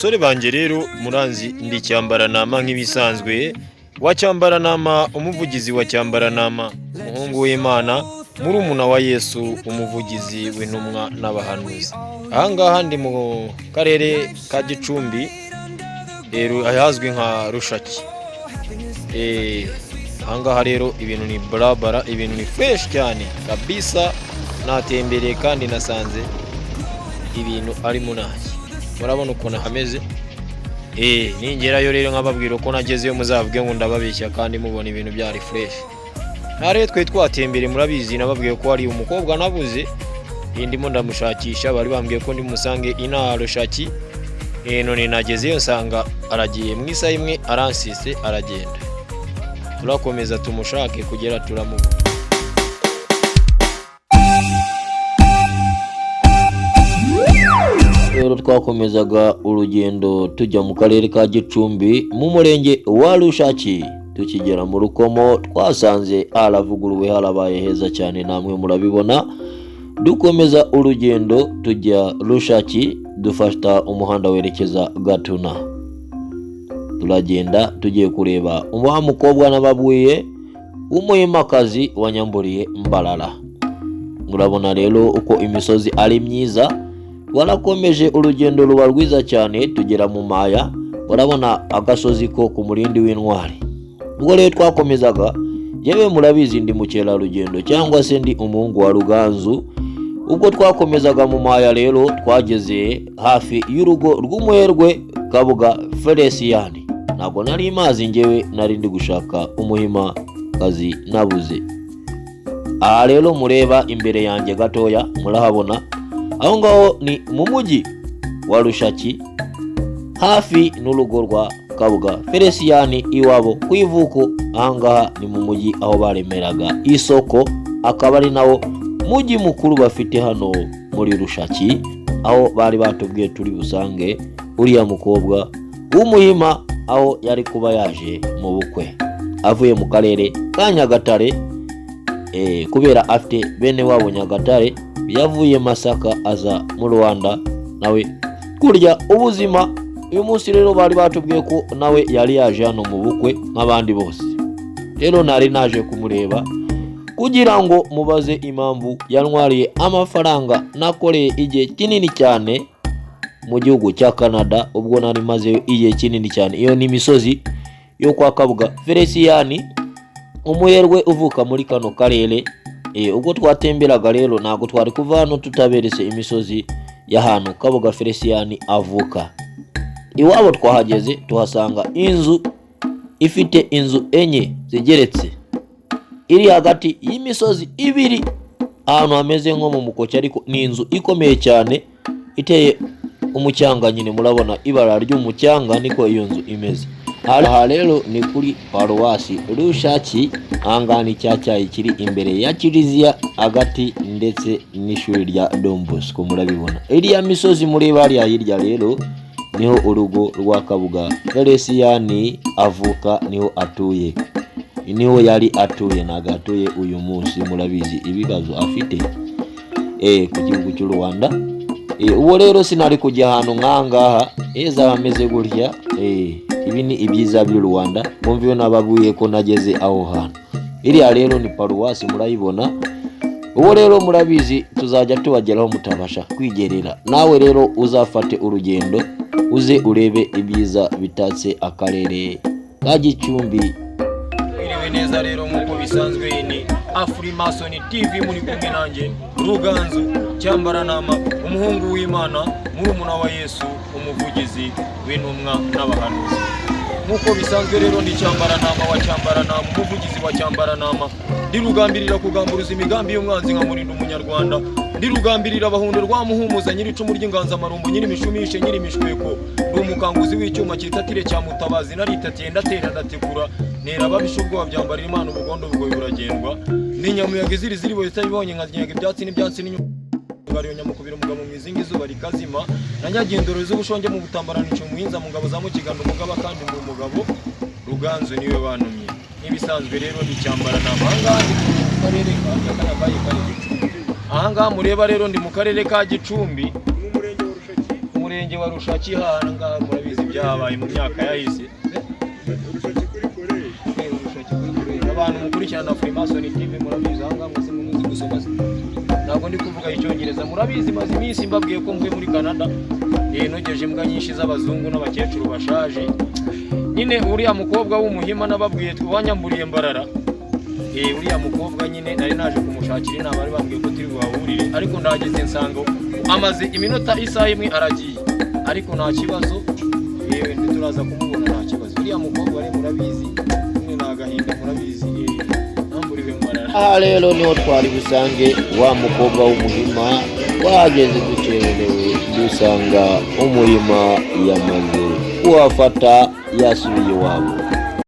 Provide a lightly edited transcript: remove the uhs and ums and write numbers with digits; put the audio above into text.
Sore banje rero muranzi ndi cyambaranama nk'ibisanzwe wa cyambaranama umuvugizi wa cyambaranama umuhungu w'Imana murumuna wa Yesu umuvugizi w'intumwa n'abahanuzi. Ahangaha ndi mu karere ka Gicumbi ahazwi nka Rushaki. Ahangaha rero ibintu ni barabara, ibintu ni fresh cyane kabisa, natembereye kandi nasanze ibintu ari munaki. Murabona uko nahameze. Ningerayo rero nkababwira uko nagezeyo muzavuge ngo ndababeshya kandi mubona ibintu byari fresh. Nare twe twatembere murabizi nababwiye ko ari umukobwa nabuze, ndimo ndamushakisha bari bambwiye ko ndi musange ina Rushaki. None nagezeyo nsanga aragiye mu isaha imwe aransise aragenda. Turakomeza tumushake kugera turamubona. Rero twakomezaga urugendo tujya mu karere ka Gicumbi mu murenge wa Rushaki. Tukigera mu Rukomo twasanze haravuguruwe harabaye heza cyane, namwe murabibona. Dukomeza urugendo tujya Rushaki, dufata umuhanda werekeza Gatuna. Turagenda tugiye kureba umuha mukobwa nababwiye umuhimakazi wanyamburiye Mbarara. Murabona rero uko imisozi ari myiza. Warakomeje urugendo ruba rwiza cyane tugera mu Maya. Murabona agasozi ko ku murindi w'intwari. Ubwo rero twakomezaga, yewe murabizi ndi mukera rugendo cyangwa se ndi umuhungu wa Ruganzu. Ubwo twakomezaga mu Maya rero twageze hafi y'urugo rw'umuherwe Kabuga Felicien. Ntabwo nari mazi ngewe nari ndi gushaka umuhima kazi nabuze. Aha rero mureba imbere yanjye gatoya murahabona, aho ngaho ni mu mujyi wa Rushaki hafi n'urugo rwa Kabuga Felicien iwabo kwivuko. Ahangaha ni mu mujyi aho baremeraga isoko, akaba ari nawo mujyi mukuru bafite hano muri Rushaki, aho bari batubwiye turi busange uriya mukobwa w'umuhima aho yari kuba yaje mu bukwe avuye mu karere ka Nyagatare. Kubera afite bene wabo Nyagatare, yavuye Masaka aza mu Rwanda nawe kurya ubuzima. Uyu munsi rero bari batubwiye ko nawe yari yaje hano mu bukwe nk'abandi bose. Rero nari naje kumureba kugira ngo mubaze impamvu yantwariye amafaranga nakoreye igihe kinini cyane mu gihugu cya Canada. Ubwo nari maze igihe kinini cyane. Iyo ni imisozi yo kwa Kabuga Felicien, umuherwe uvuka muri kano karere. Ubwo twatemberaga rero ntabwo twari kuva hano tutaberetse imisozi y'ahantu Kabuga Felicien avuka. Iwabo twahageze tuhasanga inzu ifite inzu enye zigeretse, iri hagati y'imisozi ibiri, ahantu hameze nko mu Mukoki, ariko ni inzu ikomeye cyane iteye umucyanga. Nyine murabona ibara ry'umucyanga niko iyo nzu imeze. Aha rero ni kuri paruwasi Rushaki, ahangana icyacyayi kiri imbere ya kiliziya hagati ndetse n'ishuri rya Don Bosco murabibona. Iriya misozi mureba hariya hirya rero niho urugo rwa Kabuga Felicien avuka, niho atuye, niho yari atuye, ntago atuye uyu munsi. Murabizi ibibazo afite ku gihugu cy'u Rwanda. Uwo rero sinari kujya ahantu nk'ahangaha heza hameze gutya. Ibi ni ibyiza by'u Rwanda, mumviyo nababuye ko nageze aho hantu. Iriya rero ni paruwasi murayibona. Uwo rero murabizi tuzajya tubageraho mutabasha kwigerera. Nawe rero uzafate urugendo uze urebe ibyiza bitatse akarere ka Gicumbi. Iriwe neza rero nk'uko bisanzwe ni Afrimason TV, muri kumwe nanjye Ruganzu Cyambaranama umuhungu w'Imana murumuna wa Yesu umuvugizi w'intumwa n'abahanuzi. Nk'uko bisanzwe rero ndi Cyambaranama wa Cyambaranama umuvugizi wa Cyambaranama. Ndi rugambirira kugamburuza imigambi y'umwanzi nka murinda umunyarwanda. Ndi rugambirira abahundo rwa muhumuza nyiri icumu ry'inganza marumbo nyiri mishumishe nyiri mishweko. Ndi umukanguzi w'icyuma cyitatire cya mutabazi naritatiye ndatera ndategura nera babisha ubwoba byambarira Imana ubugondo bwoye buragendwa. Ni nyamuyaga iziri ziri boyita ibonye nkazinyaga ibyatsi n'ibyatsi ngariyo nyamukubira umugabo mwizinga izuba rikazima na nyagendoro z'ubushonge mu butambarana cyo muhinza mu ngabo za mukigando umugabo kandi mu mugabo Ruganzu niwe bantumye. Nibisanzwe rero ndi Cyambaranama ahangaha mu karere ka Gicumbi. Ahangaha mureba rero ndi mu karere ka Gicumbi murenge wa Rushaki hana ngaha murabizi byabaye mu myaka yahise. Abantu mukurikirana Freemason TV murabizi aha ngaha mwese muzi gusoma. Ntabwo ndi kuvuga icyongereza murabizi maze iminsi mbabwiye ko mvuye muri Canada. Nogeje imbwa nyinshi z'abazungu n'abakecuru bashaje. Nyine uriya mukobwa w'umuhima nababwiye twanyamburiye Mbarara. Uriya mukobwa nyine nari naje kumushakira inama bari bambwiye ko turi buhahurire ariko ndageze nsango amaze iminota isaha imwe aragiye ariko nta kibazo turaza kumubona nta kibazo. Uriya mukobwa ari murabizi nyine nagahinda murabizi namburiwe Mbarara. Aha rero niho twari busange wa mukobwa w'umuhima wageze dukererewe dusanga umuhima yamaze kuhafata yasubiye iwabo.